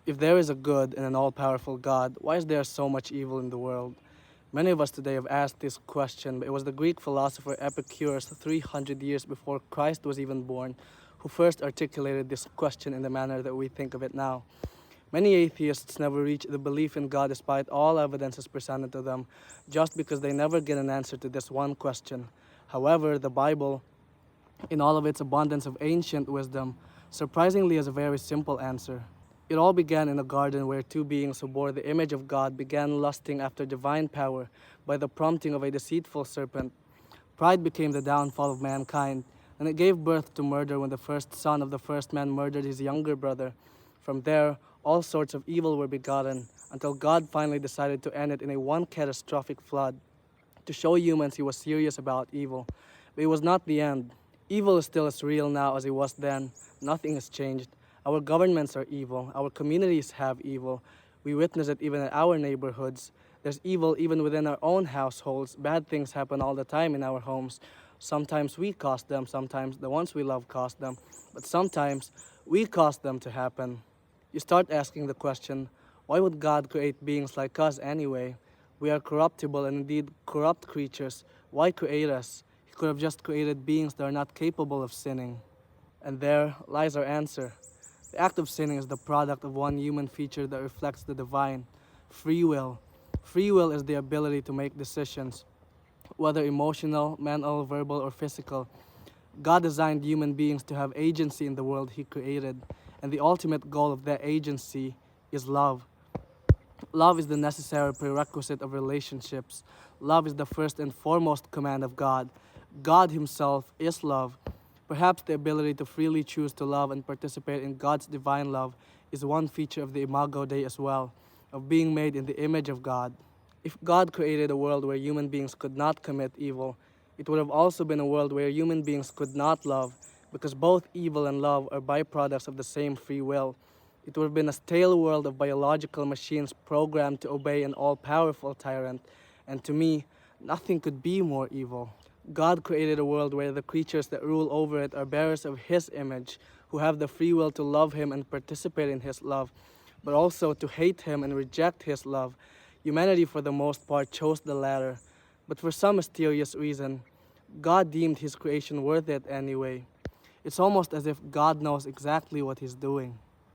If there is a good and an all-powerful God, why is there so much evil in the world? Many of us today have asked this question, but it was the Greek philosopher Epicurus 300 years before Christ was even born who first articulated this question in the manner that we think of it now. Many atheists never reach the belief in God despite all evidences presented to them, just because they never get an answer to this one question. However, the Bible, in all of its abundance of ancient wisdom, surprisingly has a very simple answer. It all began in a garden where two beings who bore the image of God began lusting after divine power by the prompting of a deceitful serpent. Pride became the downfall of mankind, and it gave birth to murder when the first son of the first man murdered his younger brother. From there, all sorts of evil were begotten, until God finally decided to end it in a one catastrophic flood to show humans he was serious about evil. But it was not the end. Evil is still as real now as it was then. Nothing has changed. Our governments are evil. Our communities have evil. We witness it even in our neighborhoods. There's evil even within our own households. Bad things happen all the time in our homes. Sometimes we cause them, sometimes the ones we love cause them, but sometimes we cause them to happen. You start asking the question, why would God create beings like us anyway? We are corruptible and indeed corrupt creatures. Why create us? He could have just created beings that are not capable of sinning. And there lies our answer. The act of sinning is the product of one human feature that reflects the divine: free will. Free will is the ability to make decisions, whether emotional, mental, verbal, or physical. God designed human beings to have agency in the world He created, and the ultimate goal of that agency is love. Love is the necessary prerequisite of relationships. Love is the first and foremost command of God. God Himself is love. Perhaps the ability to freely choose to love and participate in God's divine love is one feature of the Imago Dei as well, of being made in the image of God. If God created a world where human beings could not commit evil, it would have also been a world where human beings could not love, because both evil and love are byproducts of the same free will. It would have been a stale world of biological machines programmed to obey an all-powerful tyrant, and to me, nothing could be more evil. God created a world where the creatures that rule over it are bearers of His image, who have the free will to love Him and participate in His love, but also to hate Him and reject His love. Humanity, for the most part, chose the latter, but for some mysterious reason, God deemed His creation worth it anyway. It's almost as if God knows exactly what He's doing.